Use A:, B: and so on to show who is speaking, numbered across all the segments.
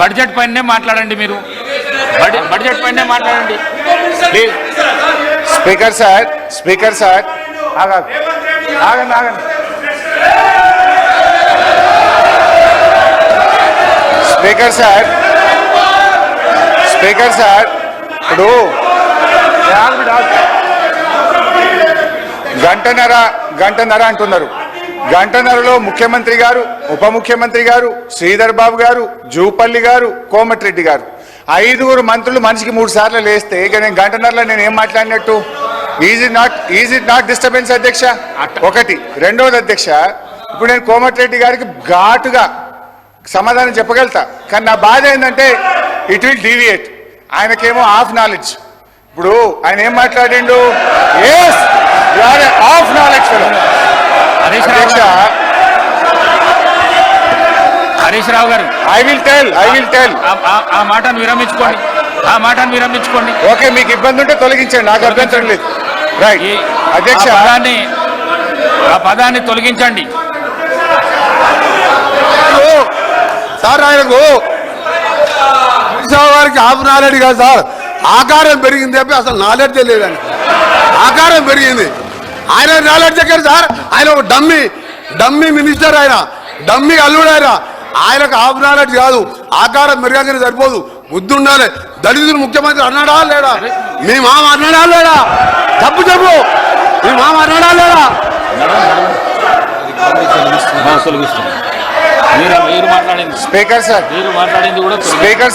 A: Budget పైనే మాట్లాడండి. మీరు బడ్జెట్ పైనే మాట్లాడండి.
B: స్పీకర్ సార్ ఆగండి. స్పీకర్ సార్ ఇప్పుడు గంటన్నర అంటున్నారు. గంటన్నరలో ముఖ్యమంత్రి గారు, ఉప ముఖ్యమంత్రి గారు, శ్రీధర్ బాబు గారు, జూపల్లి గారు, కోమటిరెడ్డి గారు, 5 మంత్రులు మనిషికి 3 సార్లు లేస్తే ఇక నేను గంటన్నరలో నేను ఏం మాట్లాడినట్టు? ఈజ్ ఇట్ నాట్ డిస్టర్బెన్స్ అధ్యక్ష? ఒకటి. రెండవది అధ్యక్ష, ఇప్పుడు నేను కోమటిరెడ్డి గారికి ఘాటుగా సమాధానం చెప్పగలుగుతా, కానీ నా బాధ ఏంటంటే ఇట్ విల్ డీవియేట్. ఆయనకేమో హాఫ్ నాలెడ్జ్. ఇప్పుడు ఆయన ఏం మాట్లాడిండు? Half knowledge.
A: హరీష్ రావు గారు, ఐ విల్ టెల్ ఆ మాటను విరమించుకోండి.
B: ఓకే, మీకు ఇబ్బంది ఉంటే తొలగించండి, నాకు అభ్యంతరం లేదు. రైట్ అధ్యక్ష,
A: ఆ పదాన్ని తొలగించండి.
C: సార్ ఆయనకు వారికి హాఫ్ నాలెడ్జ్ కాదు సార్, ఆకారం పెరిగింది చెప్పి అసలు నాలెడ్జ్ లేదని. ఆకారం పెరిగింది, ఆయన నాలెడ్జ్ ఎక్కడ సార్? ఆయన ఒక డమ్మీ మినిస్టర్, ఆయన డమ్మీ అల్లుడు. ఆయనకు హాఫ్ నాలెడ్జ్ కాదు, ఆకారం పెరగానే సరిపోదు, బుద్ధి ఉండాలి. దళితులు ముఖ్యమంత్రి అన్నాడా లేడా? మీ మామ అన్నాడా లేడా? చెప్పు మీ మామ అన్నాడా లేడా?
B: స్పీకర్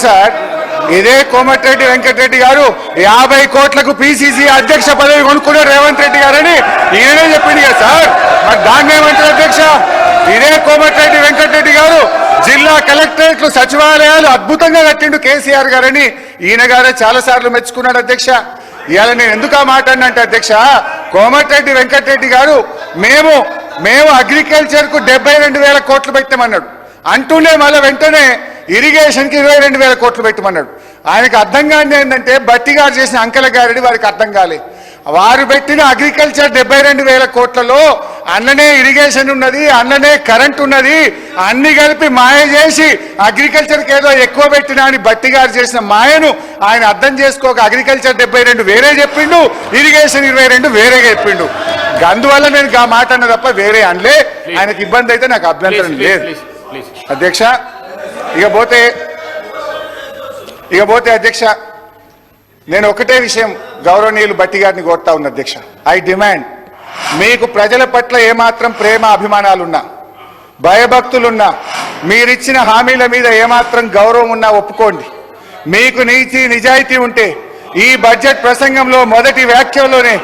B: సార్ ఇదే కోమటిరెడ్డి వెంకటరెడ్డి గారు 50 కోట్లకు పిసిసి అధ్యక్ష పదవి కొనుక్కునే రేవంత్ రెడ్డి గారని ఈయనే చెప్పింది కదా సార్. మరి దాన్ని ఏమంటారు అధ్యక్ష? ఇదే కోమటిరెడ్డి వెంకటరెడ్డి గారు జిల్లా కలెక్టరేట్లు, సచివాలయాలు అద్భుతంగా కట్టిండు కేసీఆర్ గారని ఈయన గారే చాలా సార్లు మెచ్చుకున్నాడు అధ్యక్ష. ఇవాళ నేను ఎందుకు ఆ మాట అన్నంటే అధ్యక్ష, కోమటిరెడ్డి వెంకటరెడ్డి గారు మేము అగ్రికల్చర్ కు 72,000 కోట్లు పెట్టామన్నాడు. అంటూనే మళ్ళీ వెంటనే ఇరిగేషన్ కి 22,000 కోట్లు పెట్టమన్నాడు. ఆయనకు అర్థం కాని ఏంటంటే బట్టి గారు చేసిన అంకెల గారిని వారికి అర్థం కాలే. వారు పెట్టిన అగ్రికల్చర్ 72,000 కోట్లలో అన్ననే ఇరిగేషన్ ఉన్నది, అన్ననే కరెంట్ ఉన్నది, అన్ని కలిపి మాయ చేసి అగ్రికల్చర్కి ఏదో ఎక్కువ పెట్టినా అని బట్టి గారు చేసిన మాయను ఆయన అర్థం చేసుకోక అగ్రికల్చర్ 72 వేరే చెప్పిండు, ఇరిగేషన్ 22 వేరేగా చెప్పిండు. అందువల్ల నేను ఆ మాట అన్న తప్ప వేరే అనలే. ఆయనకు ఇబ్బంది అయితే నాకు అభ్యంతరం లేదు అధ్యక్ష. ఇకపోతే అధ్యక్ష, నేను ఒకటే విషయం గౌరవనీయులు బట్టి గారిని కోరుతా ఉన్నా అధ్యక్ష. ఐ డిమాండ్, మీకు ప్రజల పట్ల ఏమాత్రం ప్రేమ అభిమానాలున్నా, భయభక్తులున్నా, మీరిచ్చిన హామీల మీద ఏమాత్రం గౌరవం ఉన్నా ఒప్పుకోండి. మీకు నీతి నిజాయితీ ఉంటే ఈ బడ్జెట్ ప్రసంగంలో మొదటి వ్యాఖ్యలోనే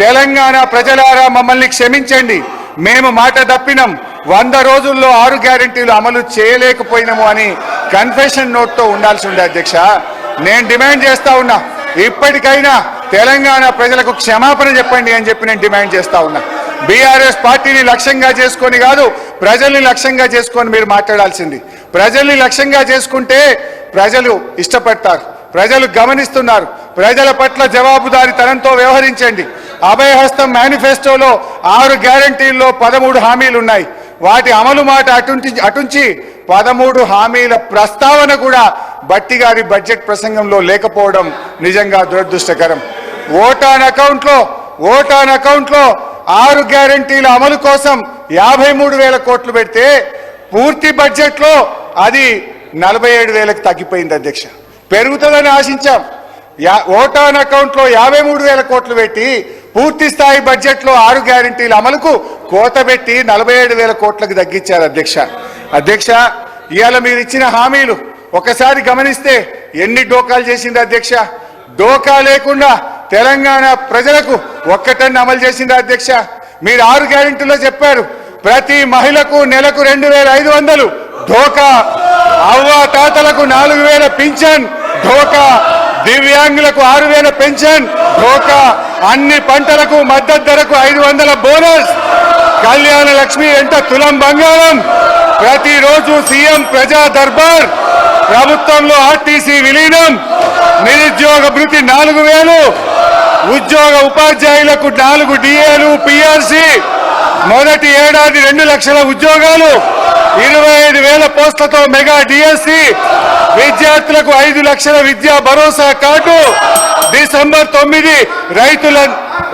B: తెలంగాణ ప్రజలారా మమ్మల్ని క్షమించండి, మేము మాట తప్పినాం, 100 రోజుల్లో 6 గ్యారెంటీలు అమలు చేయలేకపోయినాము అని కన్ఫెషన్ నోట్తో ఉండాల్సి ఉండే అధ్యక్ష. నేను డిమాండ్ చేస్తా ఉన్నా, ఇప్పటికైనా తెలంగాణ ప్రజలకు క్షమాపణ చెప్పండి అని చెప్పి నేను డిమాండ్ చేస్తా ఉన్నా. బీఆర్ఎస్ పార్టీని లక్ష్యంగా చేసుకొని కాదు, ప్రజల్ని లక్ష్యంగా చేసుకొని మీరు మాట్లాడాల్సింది. ప్రజల్ని లక్ష్యంగా చేసుకుంటే ప్రజలు ఇష్టపడతారు, ప్రజలు గమనిస్తున్నారు. ప్రజల పట్ల జవాబుదారీతనంతో వ్యవహరించండి. అభయహస్తం మేనిఫెస్టోలో 6 గ్యారెంటీల్లో 13 హామీలు ఉన్నాయి. వాటి అమలు మాట అటుంచి 13 హామీల ప్రస్తావన కూడా బట్టి గారి బడ్జెట్ ప్రసంగంలో లేకపోవడం నిజంగా దురదృష్టకరం. ఓటాన్ అకౌంట్లో 6 గ్యారెంటీల అమలు కోసం 53,000 కోట్లు పెడితే పూర్తి బడ్జెట్లో అది 47,000కు తగ్గిపోయింది అధ్యక్ష. పెరుగుతుందని ఆశించాం. ఓటాన్ అకౌంట్లో 53,000 కోట్లు పెట్టి పూర్తి స్థాయి బడ్జెట్లో 6 గ్యారెంటీల అమలుకు కోత పెట్టి 47,000 కోట్లకు తగ్గించారు అధ్యక్ష. ఇవాళ మీరు ఇచ్చిన హామీలు ఒకసారి గమనిస్తే ఎన్ని డోకాలు చేసింది అధ్యక్ష. డోకా లేకుండా తెలంగాణ ప్రజలకు ఒక్కటన్ని అమలు చేసింది అధ్యక్ష. మీరు 6 గ్యారెంటీలో చెప్పారు, ప్రతి మహిళకు నెలకు 2,500 ఢోకా, అవ్వ తాతలకు 4,000 పింఛన్ ఢోకా, దివ్యాంగులకు 6,000 పెన్షన్ ఢోకా, అన్ని పంటలకు మద్దతు ధరకు 500 బోనస్, కళ్యాణ లక్ష్మి ఎంత తులం బంగారం, ప్రతిరోజు సీఎం ప్రజా దర్బార్, ప్రభుత్వంలో ఆర్టీసీ విలీనం, నిరుద్యోగ భృతి 4,000, ఉద్యోగ ఉపాధ్యాయులకు 4 డిఏలు పిఆర్సీ, మొదటి ఏడాది 2 లక్షల ఉద్యోగాలు, 25,000 పోస్టులతో మెగా డిఎస్సి, విద్యార్థులకు 5 లక్షల విద్యా భరోసా కార్డు, డిసెంబర్ 9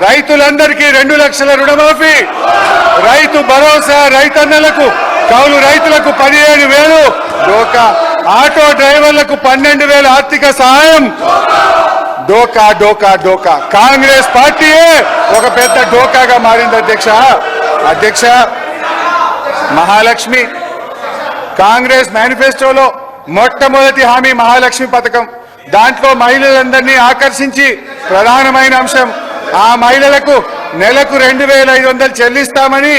B: రైతులందరికీ 2 లక్షల రుణమాఫీ, రైతు భరోసా రైతన్నలకు, కౌలు రైతులకు 15,000, డోకా ఆటో డ్రైవర్లకు 12,000 ఆర్థిక సహాయం. డోకా డోకా డోకా కాంగ్రెస్ పార్టీయే ఒక పెద్ద డోకాగా మారింది అధ్యక్ష. మహాలక్ష్మి కాంగ్రెస్ మేనిఫెస్టోలో మొట్టమొదటి హామీ మహాలక్ష్మి పథకం. దాంట్లో మహిళలందరినీ ఆకర్షించి ప్రధానమైన అంశం ఆ మహిళలకు నెలకు 2,500 చెల్లిస్తామని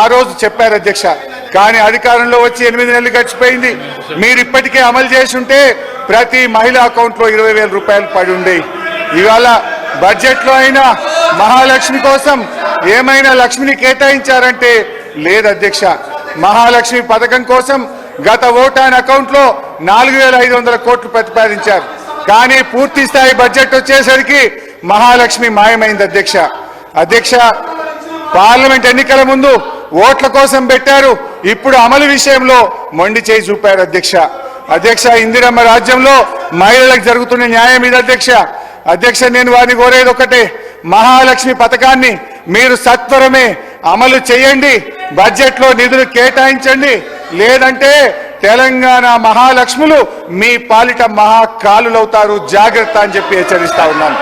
B: ఆ రోజు చెప్పారు అధ్యక్ష. కానీ అధికారంలో వచ్చి 8 నెలలు గడిచిపోయింది. మీరు ఇప్పటికే అమలు చేసి ఉంటే ప్రతి మహిళ అకౌంట్లో 20,000 రూపాయలు పడి ఉండే. ఇవాళ బడ్జెట్లో అయినా మహాలక్ష్మి కోసం ఏమైనా లక్ష్మిని కేటాయించారంటే లేదు అధ్యక్ష. మహాలక్ష్మి పథకం కోసం గత ఓటాన్ అకౌంట్లో 4,500 కోట్లు ప్రతిపాదించారు. కానీ పూర్తి స్థాయి బడ్జెట్ వచ్చేసరికి మహాలక్ష్మి మాయమైంది అధ్యక్ష. పార్లమెంట్ ఎన్నికల ముందు ఓట్ల కోసం పెట్టారు, ఇప్పుడు అమలు విషయంలో మొండి చేయి చూపారు అధ్యక్ష. ఇందిరమ్మ రాజ్యంలో మహిళలకు జరుగుతున్న న్యాయం ఇది అధ్యక్ష. నేను వారిని కోరేది ఒకటే, మహాలక్ష్మి పథకాన్ని మీరు సత్వరమే అమలు చేయండి, బడ్జెట్లో నిధులు కేటాయించండి. లేదంటే తెలంగాణ మహాలక్ష్ములు మీ పాలిట మహాకాలులవుతారు, జాగ్రత్త అని చెప్పి హెచ్చరిస్తా ఉన్నాను.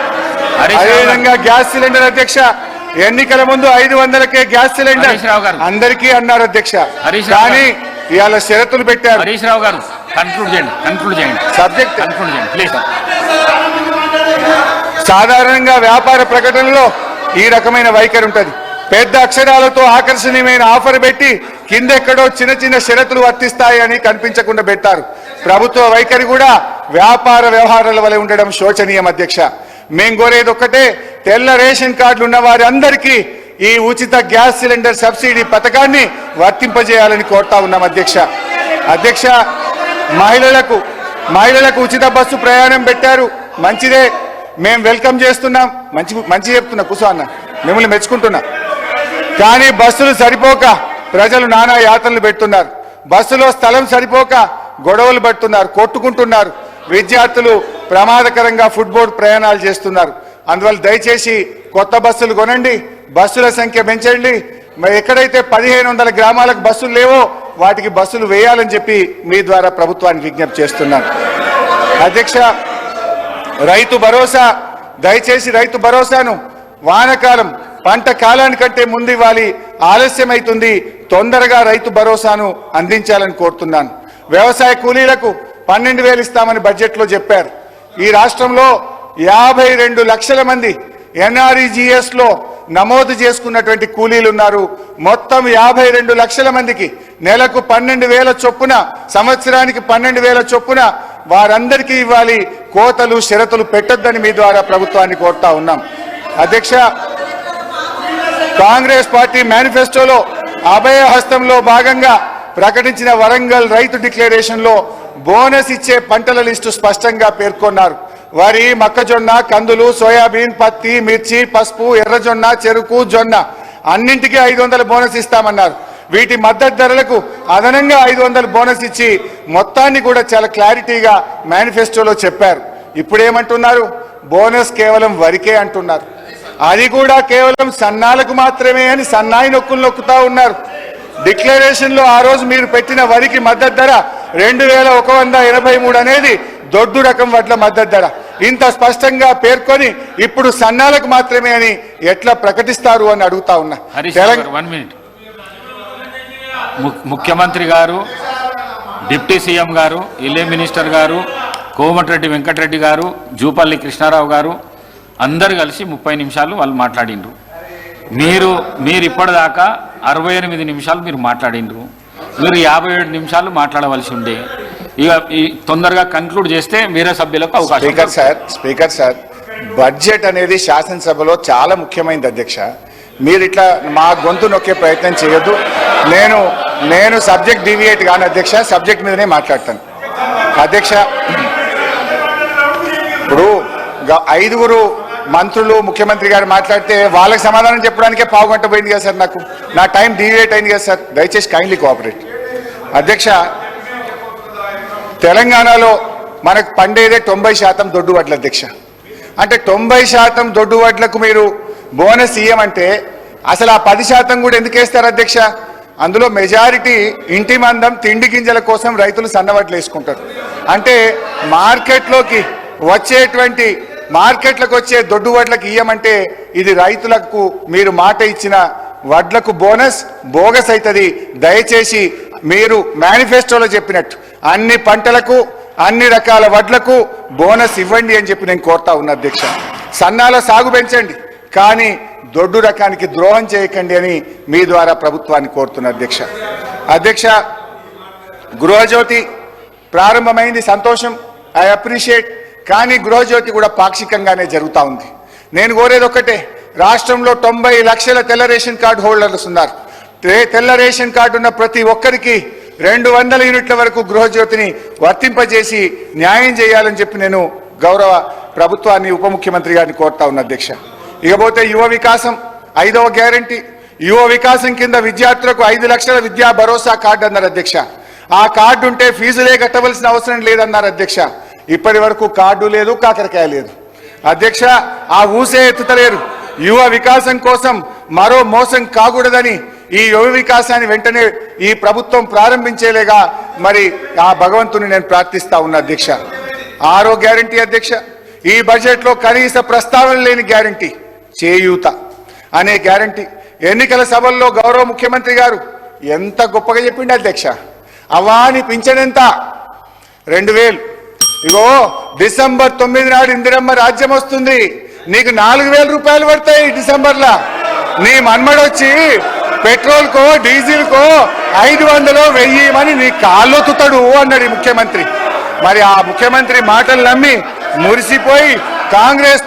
B: అదేవిధంగా గ్యాస్ సిలిండర్ అధ్యక్ష, ఎన్నికల ముందు 500కే గ్యాస్ సిలిండర్ అందరికీ అన్నారు అధ్యక్ష. కానీ ఇవాళ షరతులు పెట్టారు.
A: హరీష్ రావు గారు కన్క్లూడ్ చేయండి
B: సబ్జెక్ట్
A: ప్లీజ్.
B: సాధారణంగా వ్యాపార ప్రకటనలో ఈ రకమైన వైఖరి ఉంటుంది. పెద్ద అక్షరాలతో ఆకర్షణీయమైన ఆఫర్ పెట్టి కిందెక్కడో చిన్న చిన్న షరతులు వర్తిస్తాయని కనిపించకుండా పెట్టారు. ప్రభుత్వ వైఖరి కూడా వ్యాపార వ్యవహారాల వలె ఉండడం శోచనీయం అధ్యక్ష. మేం కోరేది ఒక్కటే, తెల్ల రేషన్ కార్డులు ఉన్న వారందరికీ ఈ ఉచిత గ్యాస్ సిలిండర్ సబ్సిడీ పథకాన్ని వర్తింపజేయాలని కోరుతా ఉన్నాం అధ్యక్ష. మహిళలకు ఉచిత బస్సు ప్రయాణం పెట్టారు, మంచిదే, మేం వెల్కమ్ చేస్తున్నాం. మంచి చెప్తున్నా, కూసో అన్న, మిమ్మల్ని మెచ్చుకుంటున్నా. కానీ బస్సులు సరిపోక ప్రజలు నానా యాతనలు పెడుతున్నారు. బస్సులో స్థలం సరిపోక గొడవలు పడుతున్నారు, కొట్టుకుంటున్నారు. విద్యార్థులు ప్రమాదకరంగా ఫుట్బోర్డ్ ప్రయాణాలు చేస్తున్నారు. అందువల్ల దయచేసి కొత్త బస్సులు కొనండి, బస్సుల సంఖ్య పెంచండి. మరి ఎక్కడైతే 1,500 గ్రామాలకు బస్సులు లేవో వాటికి బస్సులు వేయాలని చెప్పి మీ ద్వారా ప్రభుత్వానికి విజ్ఞప్తి చేస్తున్నాను అధ్యక్ష. రైతు భరోసా, దయచేసి రైతు భరోసాను వానకాలం పంట కాలానికంటే ముందు ఇవ్వాలి, ఆలస్యమైతుంది. తొందరగా రైతు భరోసాను అందించాలని కోరుతున్నాను. వ్యవసాయ కూలీలకు 12,000 ఇస్తామని బడ్జెట్లో చెప్పారు. ఈ రాష్ట్రంలో 52 లక్షల మంది NREGS లో నమోదు చేసుకున్నటువంటి కూలీలు ఉన్నారు. మొత్తం 52 లక్షల మందికి నెలకు 12,000 చొప్పున, సంవత్సరానికి 12,000 చొప్పున వారందరికీ ఇవ్వాలి. కోతలు షరతులు పెట్టొద్దని మీ ద్వారా ప్రభుత్వాన్ని కోరుతా ఉన్నాం అధ్యక్ష. కాంగ్రెస్ పార్టీ మేనిఫెస్టోలో అభయ హస్తంలో భాగంగా ప్రకటించిన వరంగల్ రైతు డిక్లరేషన్ లో బోనస్ ఇచ్చే పంటల లిస్టు స్పష్టంగా పేర్కొన్నారు. వరి, మొక్కజొన్న, కందులు, సోయాబీన్, పత్తి, మిర్చి, పసుపు, ఎర్రజొన్న, చెరుకు, జొన్న అన్నింటికీ 500 బోనస్ ఇస్తామన్నారు. వీటి మద్దతు ధరలకు అదనంగా 500 బోనస్ ఇచ్చి మొత్తాన్ని కూడా చాలా క్లారిటీగా మేనిఫెస్టోలో చెప్పారు. ఇప్పుడేమంటున్నారు? బోనస్ కేవలం వరికే అంటున్నారు. అది కూడా కేవలం సన్నాలకు మాత్రమే అని సన్నాయి నొక్కులు నొక్కుతా ఉన్నారు. డిక్లరేషన్ లో ఆ రోజు మీరు పెట్టిన వరికి మద్దతు ధర 2,183 అనేది దొడ్డు రకం వడ్ల మద్దతు ధర. ఇంత స్పష్టంగా పేర్కొని ఇప్పుడు సన్నాలకు మాత్రమే అని ఎట్లా ప్రకటిస్తారు అని అడుగుతా ఉన్నా.
A: ముఖ్యమంత్రి గారు, డిప్యూటీ సీఎం గారు, ఇల్లే మినిస్టర్ గారు, కోమటిరెడ్డి వెంకటరెడ్డి గారు, జూపల్లి కృష్ణారావు గారు అందరు కలిసి 30 నిమిషాలు వాళ్ళు మాట్లాడిండ్రు. మీరు ఇప్పటిదాకా 68 నిమిషాలు మీరు మాట్లాడిండ్రు. మీరు 57 నిమిషాలు మాట్లాడవలసి ఉండే. ఇక తొందరగా కన్క్లూడ్ చేస్తే వేరే సభ్యులకు అవకాశం.
B: స్పీకర్ సార్, బడ్జెట్ అనేది శాసనసభలో చాలా ముఖ్యమైనది అధ్యక్ష. మీరు ఇట్లా మా గొంతు నొక్కే ప్రయత్నం చేయొద్దు. నేను సబ్జెక్ట్ డీవియేట్ కాను అధ్యక్ష, సబ్జెక్ట్ మీదనే మాట్లాడతాను అధ్యక్ష. ఇప్పుడు 5 మంత్రులు ముఖ్యమంత్రి గారు మాట్లాడితే వాళ్ళకి సమాధానం చెప్పడానికే పావుగంట పోయింది కదా సార్. నా టైం డీవియేట్ అయింది కదా సార్. దయచేసి కైండ్లీ కోఆపరేట్ అధ్యక్ష. తెలంగాణలో మనకు పండేదే 90% దొడ్డు వడ్ల అధ్యక్ష. అంటే 90% దొడ్డు వడ్లకు మీరు బోనస్ ఇయ్యమంటే అసలు ఆ 10% కూడా ఎందుకు వేస్తారు అధ్యక్ష? అందులో మెజారిటీ ఇంటి మందం తిండి గింజల కోసం రైతులు సన్నవడ్లు వేసుకుంటారు. అంటే మార్కెట్లోకి వచ్చే దొడ్డు వడ్లకు ఇయ్యమంటే ఇది రైతులకు మీరు మాట ఇచ్చిన వడ్లకు బోనస్ బోగస్ అవుతుంది. దయచేసి మీరు మేనిఫెస్టోలో చెప్పినట్టు అన్ని పంటలకు అన్ని రకాల వడ్లకు బోనస్ ఇవ్వండి అని చెప్పి నేను కోరుతా ఉన్నా అధ్యక్ష. సన్నాల సాగు పెంచండి, కానీ దొడ్డు రకానికి ద్రోహం చేయకండి అని మీ ద్వారా ప్రభుత్వాన్ని కోరుతున్నా అధ్యక్ష. అధ్యక్ష, గృహజ్యోతి ప్రారంభమైంది, సంతోషం, ఐ అప్రిషియేట్. కానీ గృహజ్యోతి కూడా పాక్షికంగానే జరుగుతూ ఉంది. నేను కోరేది ఒక్కటే, రాష్ట్రంలో 90 లక్షల తెల్ల రేషన్ కార్డు హోల్డర్స్ ఉన్నారు. తెల్ల రేషన్ కార్డు ఉన్న ప్రతి ఒక్కరికి 200 యూనిట్ల వరకు గృహజ్యోతిని వర్తింపజేసి న్యాయం చేయాలని చెప్పి నేను గౌరవ ప్రభుత్వాన్ని, ఉప ముఖ్యమంత్రి గారిని కోరుతా ఉన్నా అధ్యక్ష. ఇకపోతే యువ వికాసం 5వ గ్యారంటీ, యువ వికాసం కింద విద్యార్థులకు 5 లక్షల విద్యా భరోసా కార్డు అన్నారు అధ్యక్ష. ఆ కార్డు ఉంటే ఫీజులే కట్టవలసిన అవసరం లేదన్నారు అధ్యక్ష. ఇప్పటి వరకు కార్డు లేదు, కాకరకాయ లేదు అధ్యక్ష. ఆ ఊసే ఎత్తుతలేరు. యువ వికాసం కోసం మరో మోసం కాకూడదని ఈ యువ వికాసాన్ని వెంటనే ఈ ప్రభుత్వం ప్రారంభించేలేగా మరి ఆ భగవంతుని నేను ప్రార్థిస్తా ఉన్నా అధ్యక్ష. 6వ గ్యారంటీ అధ్యక్ష, ఈ బడ్జెట్లో కనీస ప్రస్తావన లేని గ్యారంటీ చేయూత అనే గ్యారంటీ. ఎన్నికల సభల్లో గౌరవ ముఖ్యమంత్రి గారు ఎంత గొప్పగా చెప్పిండు అధ్యక్ష. అవాని పింఛన్ ఎంత? 2000. ఇగో డిసెంబర్ 9 నాడు ఇందిరమ్మ రాజ్యం వస్తుంది, నీకు 4000 రూపాయలు పడతాయి డిసెంబర్లో. నీ మన్మడొచ్చి పెట్రోల్కో డీజిల్కో 500 1000 నీ కాళ్ళొత్తుతాడు అన్నాడు ఈ ముఖ్యమంత్రి. మరి ఆ ముఖ్యమంత్రి మాటలు నమ్మి మురిసిపోయి కాంగ్రెస్